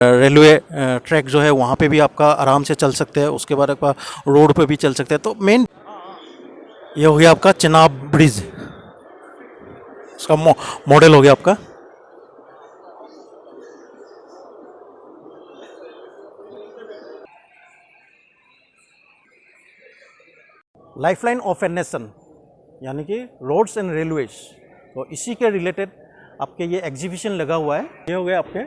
Railway track जो है वहाँ पे भी आपका आराम से चल सकते हैं, उसके बाद आपका रोड पे भी चल सकते हैं। तो मेन ये हो गया आपका चेनाब ब्रिज, इसका मॉडल हो गया आपका। लाइफलाइन ऑफ ए नेशन यानी कि रोड्स एंड रेलवेज, तो इसी के रिलेटेड आपके ये एग्जीबिशन लगा हुआ है। ये हो गया आपके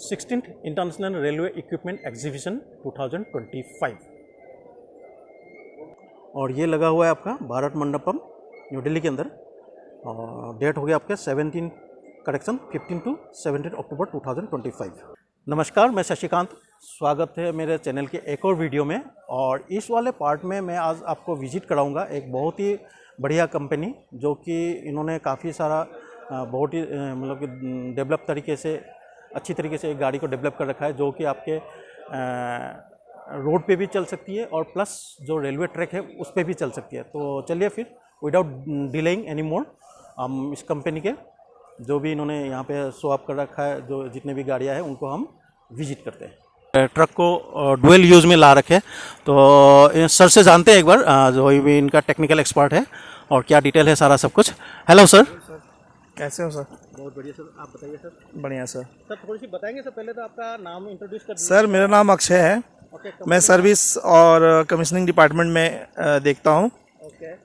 16th international railway equipment exhibition 2025, और ये लगा हुआ है आपका भारत मंडपम न्यू दिल्ली के अंदर। और डेट हो गया आपके 15 to 17 अक्टूबर 2025। नमस्कार, मैं शशिकांत, स्वागत है मेरे चैनल के एक और वीडियो में। और इस वाले पार्ट में मैं आज आपको विजिट कराऊंगा एक बहुत ही बढ़िया कंपनी, जो कि इन्होंने काफ़ी सारा बहुत ही मतलब कि डेवलप तरीके से, अच्छी तरीके से एक गाड़ी को डेवलप कर रखा है, जो कि आपके रोड पे भी चल सकती है और प्लस जो रेलवे ट्रैक है उस पर भी चल सकती है। तो चलिए फिर विदाउट डिलेइंग एनी मोर हम इस कंपनी के जो भी इन्होंने यहाँ पे शो अप कर रखा है, जो जितने भी गाड़ियाँ हैं उनको हम विजिट करते हैं। ट्रक को डुअल यूज़ में ला रखे, तो सर से जानते हैं एक बार, जो भी इनका टेक्निकल एक्सपर्ट है और क्या डिटेल है सारा सब कुछ। Hello sir. कैसे हो सर? बहुत बढ़िया सर, आप बताइए सर। बढ़िया सर। सर थोड़ी सी बताएंगे सर, पहले तो आपका नाम इंट्रोड्यूस कर दीजिए। सर मेरा नाम अक्षय है। मैं सर्विस और कमीशनिंग डिपार्टमेंट में देखता हूँ।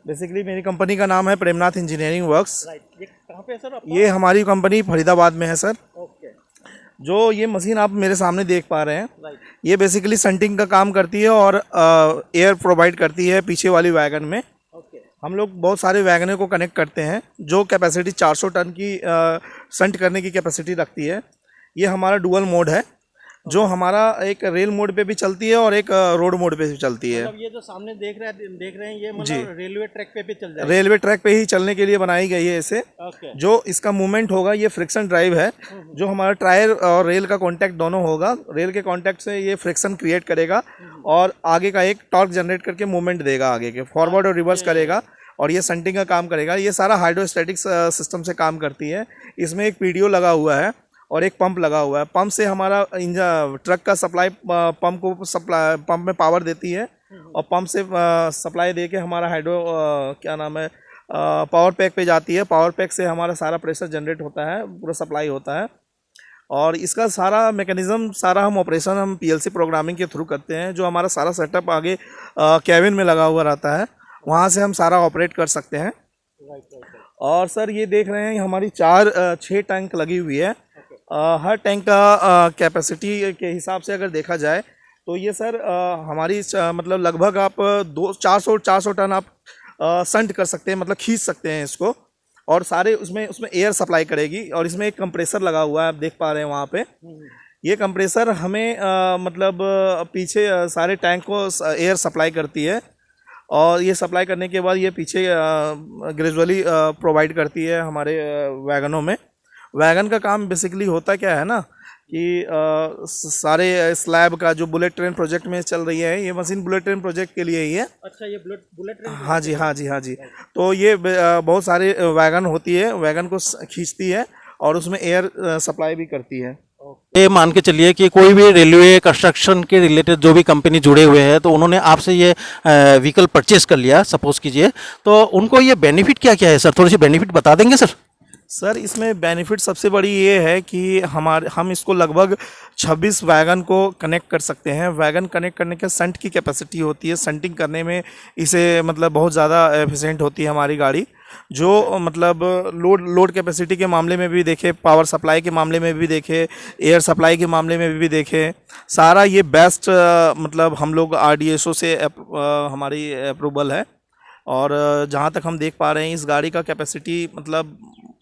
बेसिकली मेरी कंपनी का नाम है प्रेमनाथ इंजीनियरिंग वर्क्स। ये कहाँ पे है सर आपका? ये हमारी कंपनी फरीदाबाद में है सर। ओके। जो ये मशीन आप मेरे सामने देख पा रहे हैं, ये बेसिकली संटिंग का काम करती है और एयर प्रोवाइड करती है पीछे वाली वैगन में। हम लोग बहुत सारे वैगनों को कनेक्ट करते हैं, जो कैपेसिटी 400 टन की संट करने की कैपेसिटी रखती है। ये हमारा डुअल मोड है, जो हमारा एक रेल मोड पे भी चलती है और एक रोड मोड पे भी चलती है। मतलब ये जो सामने देख रहे हैं ये मतलब रेलवे ट्रैक पे भी चल जाएगा। रेलवे ट्रैक पे ही चलने के लिए बनाई गई है इसे। जो इसका मूवमेंट होगा ये फ्रिक्शन ड्राइव है, जो हमारा टायर और रेल का कांटेक्ट दोनों होगा। रेल के कांटेक्ट से ये फ्रिक्शन क्रिएट करेगा और आगे का एक टॉर्क जनरेट करके मूवमेंट देगा, आगे के फॉरवर्ड और रिवर्स करेगा, और ये संटिंग का काम करेगा। ये सारा हाइड्रोस्टैटिक सिस्टम से काम करती है। इसमें एक पीडीओ लगा हुआ है और एक पंप लगा हुआ है। पंप से हमारा इंजन ट्रक का सप्लाई, पंप में पावर देती है, और पंप से सप्लाई दे के हमारा पावर पैक पे जाती है। पावर पैक से हमारा सारा प्रेशर जनरेट होता है, पूरा सप्लाई होता है। और इसका सारा मैकेनिज़्म, सारा हम ऑपरेशन हम पीएलसी प्रोग्रामिंग के थ्रू करते हैं। जो हमारा सारा सेटअप आगे कैबिन में लगा हुआ रहता है, वहाँ से हम सारा ऑपरेट कर सकते हैं। और सर ये देख रहे हैं हमारी 6 टैंक लगी हुई है। हर टैंक का कैपेसिटी के हिसाब से अगर देखा जाए तो ये सर हमारी मतलब लगभग आप 400 टन आप संट कर सकते हैं, मतलब खींच सकते हैं इसको। और सारे उसमें एयर सप्लाई करेगी। और इसमें एक कंप्रेसर लगा हुआ है, आप देख पा रहे हैं वहाँ पे। ये कंप्रेसर हमें मतलब पीछे सारे टैंक को एयर सप्लाई करती है, और ये सप्लाई करने के बाद ये पीछे ग्रेजुअली प्रोवाइड करती है हमारे वैगनों में। वैगन का काम बेसिकली होता क्या है ना, कि सारे स्लैब का जो बुलेट ट्रेन प्रोजेक्ट में चल रही है, ये मशीन बुलेट ट्रेन प्रोजेक्ट के लिए ही है। अच्छा, ये बुलेट ट्रेन? हाँ जी, हाँ जी, हाँ जी। तो ये बहुत सारे वैगन होती है, वैगन को खींचती है और उसमें एयर सप्लाई भी करती है। ये मान के चलिए कि कोई भी रेलवे कंस्ट्रक्शन के रिलेटेड जो भी कंपनी जुड़े हुए हैं, तो उन्होंने आपसे ये व्हीकल परचेस कर लिया सपोज कीजिए, तो उनको ये बेनिफिट क्या क्या है सर? थोड़ी सी बेनिफिट बता देंगे सर? सर इसमें बेनिफिट सबसे बड़ी ये है कि हम इसको लगभग 26 वैगन को कनेक्ट कर सकते हैं। वैगन कनेक्ट करने के संट की कैपेसिटी होती है, संटिंग करने में इसे मतलब बहुत ज़्यादा एफिशिएंट होती है हमारी गाड़ी। जो मतलब लोड कैपेसिटी के मामले में भी देखे, पावर सप्लाई के मामले में भी देखे, एयर सप्लाई के मामले में भी देखे, सारा ये बेस्ट मतलब हम लोग RDSO से हमारी अप्रूवल है। और जहाँ तक हम देख पा रहे हैं इस गाड़ी का कैपेसिटी मतलब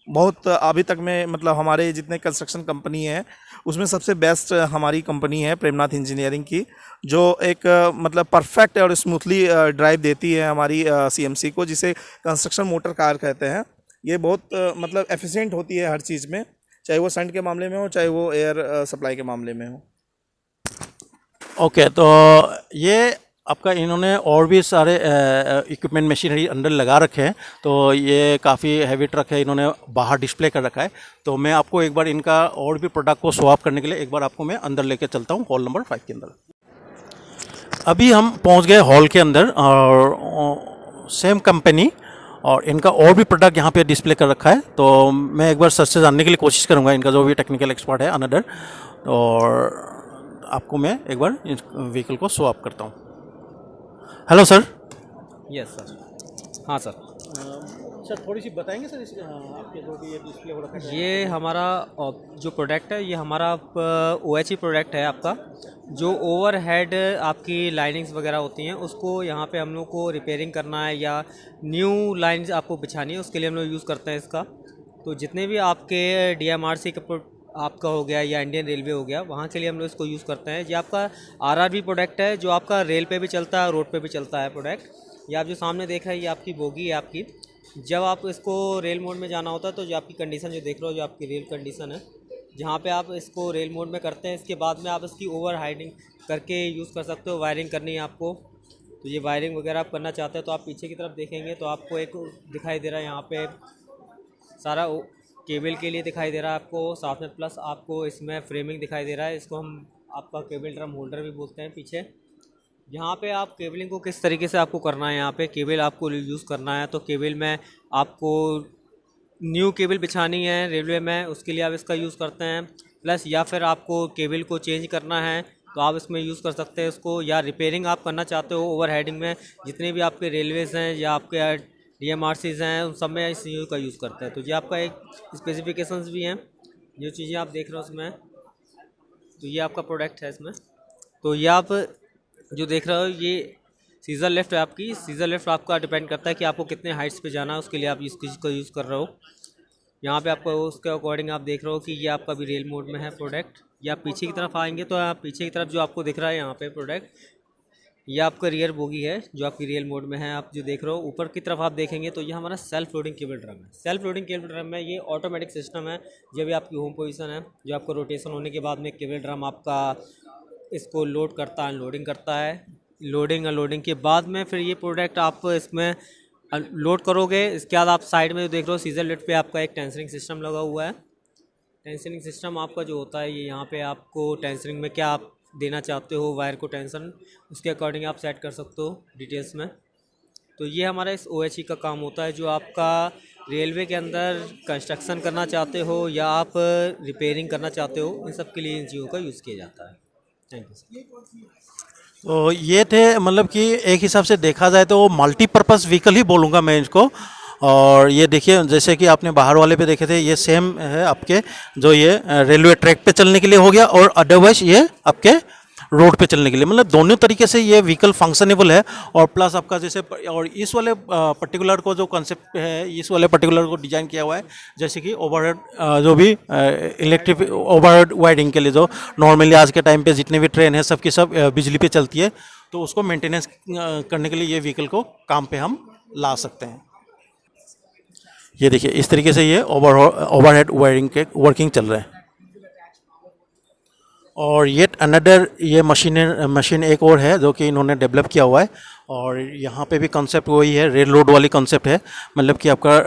बहुत अभी तक में मतलब हमारे जितने कंस्ट्रक्शन कंपनी है उसमें सबसे बेस्ट हमारी कंपनी है प्रेमनाथ इंजीनियरिंग की, जो एक मतलब परफेक्ट और स्मूथली ड्राइव देती है हमारी CMC को, जिसे कंस्ट्रक्शन मोटर कार कहते हैं। ये बहुत मतलब एफिशिएंट होती है हर चीज़ में, चाहे वो संट के मामले में हो, चाहे वो एयर सप्लाई के मामले में हो। ओके, तो ये आपका इन्होंने और भी सारे इक्विपमेंट मशीनरी अंदर लगा रखे हैं, तो ये काफ़ी हैवी ट्रक है, इन्होंने बाहर डिस्प्ले कर रखा है। तो मैं आपको एक बार इनका और भी प्रोडक्ट को शो ऑफ करने के लिए एक बार आपको मैं अंदर लेके चलता हूँ, हॉल नंबर 5 के अंदर। अभी हम पहुँच गए हॉल के अंदर और सेम कंपनी और इनका और भी प्रोडक्ट यहाँ पे डिस्प्ले कर रखा है। तो मैं एक बार सर से जानने के लिए कोशिश करूँगा, इनका जो भी टेक्निकल एक्सपर्ट है अनदर, और आपको मैं एक बार इस व्हीकल को शो ऑफ करता हूँ। Hello sir. Yes sir. हाँ सर। सर थोड़ी सी बताएंगे सर आपके जो भी ये डिस्प्ले हो रखा है। ये हमारा जो प्रोडक्ट है, ये हमारा OHE प्रोडक्ट है आपका। जो ओवरहेड आपकी लाइनिंग्स वगैरह होती हैं, उसको यहाँ पे हम लोग को रिपेयरिंग करना है या न्यू लाइन्स आपको बिछानी है, उसके लिए हम लोग यूज़ करते हैं इसका। तो जितने भी आपके DMRC का आपका हो गया या इंडियन रेलवे हो गया, वहाँ के लिए हम लोग इसको यूज़ करते हैं। ये आपका RRB प्रोडक्ट है, जो आपका रेल पे भी चलता है, रोड पे भी चलता है प्रोडक्ट। ये आप जो सामने देख रहे हैं, ये आपकी बोगी है आपकी। जब आप इसको रेल मोड में जाना होता है, तो जो आपकी कंडीशन जो देख रहे हो, जो आपकी रेल कंडीशन है, जहाँ पे आप इसको रेल मोड में करते हैं, इसके बाद में आप इसकी ओवर हाइडिंग करके यूज़ कर सकते हो। वायरिंग करनी है आपको, तो ये वायरिंग वगैरह आप करना चाहते हैं, तो आप पीछे की तरफ देखेंगे तो आपको एक दिखाई दे रहा है, यहाँ पे सारा केबल के लिए दिखाई दे रहा है आपको, साथ में प्लस आपको इसमें फ्रेमिंग दिखाई दे रहा है। इसको हम आपका केबल ड्रम होल्डर भी बोलते हैं पीछे। यहाँ पे आप केबलिंग को किस तरीके से आपको करना है, यहाँ पे केबल आपको यूज़ करना है, तो केबल में आपको न्यू केबल बिछानी है रेलवे में, उसके लिए आप इसका यूज़ करते हैं। प्लस या फिर आपको केबल को चेंज करना है, तो आप इसमें यूज़ कर सकते हैं इसको। या रिपेयरिंग आप करना चाहते हो ओवर हेडिंग में, जितने भी आपके रेलवेज़ हैं या आपके DMRCs हैं, उन सब में इस चीज़ का यूज़ करते हैं। तो ये आपका एक स्पेसिफिकेशंस भी हैं, जो चीज़ें आप देख रहे हो उसमें। तो ये आपका प्रोडक्ट है इसमें। तो ये आप जो देख रहे हो, ये सीज़र लिफ्ट है आपकी। सीज़र लिफ्ट आपका डिपेंड करता है कि आपको कितने हाइट्स पे जाना है, उसके लिए आप इस चीज़ को यूज़ कर रहे हो। यहाँ पे आपको उसके अकॉर्डिंग आप देख रहे हो कि ये आपका भी रेल मोड में है प्रोडक्ट। ये आप पीछे की तरफ आएंगे तो आप पीछे की तरफ जो आपको दिख रहा है यहाँ पे प्रोडक्ट, ये आपका रियर बोगी है जो आपकी रेल मोड में है। आप जो देख रहे हो ऊपर की तरफ आप देखेंगे तो ये हमारा सेल्फ लोडिंग केबल ड्रम है। सेल्फ लोडिंग केबल ड्रम में ये ऑटोमेटिक सिस्टम है। जब भी आपकी होम पोजीशन है, जो आपका रोटेशन होने के बाद में केबल ड्रम आपका इसको लोड करता है, अनलोडिंग करता है। लोडिंग अनलोडिंग के बाद में फिर ये प्रोडक्ट आप इसमें लोड करोगे। इसके बाद आप साइड में जो देख रहे हो सीजर लिफ्ट पे आपका एक टेंसरिंग सिस्टम लगा हुआ है। टेंसरिंग सिस्टम आपका जो होता है, ये यहाँ पे आपको टेंसरिंग में क्या आप देना चाहते हो वायर को टेंशन, उसके अकॉर्डिंग आप सेट कर सकते हो डिटेल्स में। तो ये हमारा इस OHE का काम होता है। जो आपका रेलवे के अंदर कंस्ट्रक्शन करना चाहते हो या आप रिपेयरिंग करना चाहते हो, इन सब के लिए इन चीज़ों का यूज़ किया जाता है। Thank you sir. तो ये थे, मतलब कि एक हिसाब से देखा जाए तो मल्टीपर्पज़ व्हीकल ही बोलूँगा मैं इसको। और ये देखिए, जैसे कि आपने बाहर वाले पे देखे थे, ये सेम है आपके, जो ये रेलवे ट्रैक पे चलने के लिए हो गया, और अदरवाइज ये आपके रोड पे चलने के लिए, मतलब दोनों तरीके से ये व्हीकल फंक्शनेबल है। और प्लस आपका जैसे, और इस वाले पर्टिकुलर को जो कॉन्सेप्ट है, इस वाले पर्टिकुलर को डिज़ाइन किया हुआ है, जैसे कि ओवरहेड जो भी इलेक्ट्रिक ओवरहेड वायरिंग के लिए, जो नॉर्मली आज के टाइम पे जितने भी ट्रेन है सबकी सब बिजली पे चलती है, तो उसको मेंटेनेंस करने के लिए ये व्हीकल को काम पे हम ला सकते हैं। ये देखिए, इस तरीके से ये ओवरहेड वायरिंग के वर्किंग चल रहा है। और ये अनदर ये मशीन एक और है जो कि इन्होंने डेवलप किया हुआ है। और यहाँ पे भी कॉन्सेप्ट वही है, रेल रोड वाली कॉन्सेप्ट है, मतलब कि आपका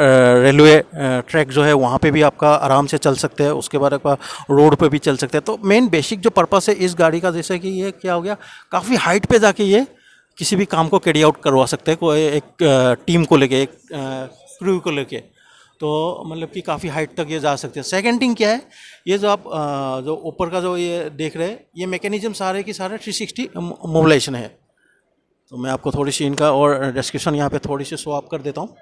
रेलवे ट्रैक जो है वहाँ पे भी आपका आराम से चल सकते हैं, उसके बाद आपका रोड पे भी चल सकते हैं। तो मेन बेसिक जो पर्पस है इस गाड़ी का, जैसे कि ये क्या हो गया, काफ़ी हाइट पे जाके ये किसी भी काम को कैरी आउट करवा सकते हैं, कोई एक टीम को लेके, एक क्रू को लेके। तो मतलब कि काफ़ी हाइट तक ये जा सकते हैं। सेकेंड थिंग क्या है, ये जो आप जो ऊपर का जो ये देख रहे हैं, ये मैकेनिज्म सारे की सारे 360 मोबिलाइजेशन है। तो मैं आपको थोड़ी सी इनका और डिस्क्रिप्शन यहाँ पे थोड़ी सी शो ऑफ कर देता हूँ।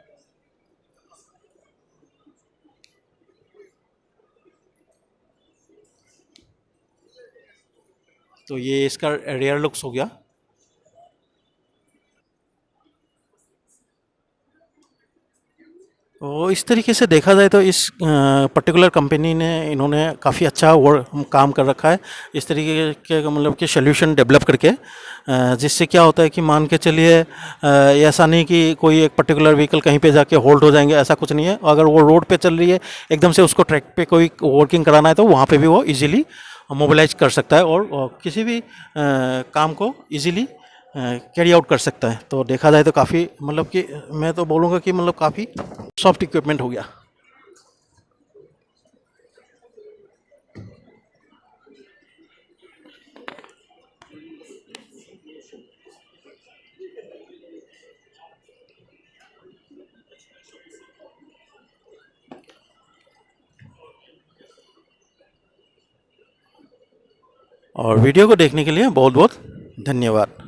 तो ये इसका रियर लुक्स हो गया। तो इस तरीके से देखा जाए तो इस पर्टिकुलर कंपनी ने, इन्होंने काफ़ी अच्छा काम कर रखा है इस तरीके के, मतलब कि सोल्यूशन डेवलप करके, जिससे क्या होता है कि मान के चलिए ऐसा नहीं कि कोई एक पर्टिकुलर व्हीकल कहीं पे जाके होल्ड हो जाएंगे, ऐसा कुछ नहीं है। अगर वो रोड पे चल रही है, एकदम से उसको ट्रैक पे कोई वर्किंग कराना है, तो वहाँ पे भी वो इजीली मोबिलाइज कर सकता है और किसी भी काम को इजीली कैरी आउट कर सकता है। तो देखा जाए तो काफ़ी मतलब कि मैं तो बोलूँगा कि मतलब काफ़ी सॉफ्ट इक्विपमेंट हो गया। और वीडियो को देखने के लिए बहुत बहुत धन्यवाद।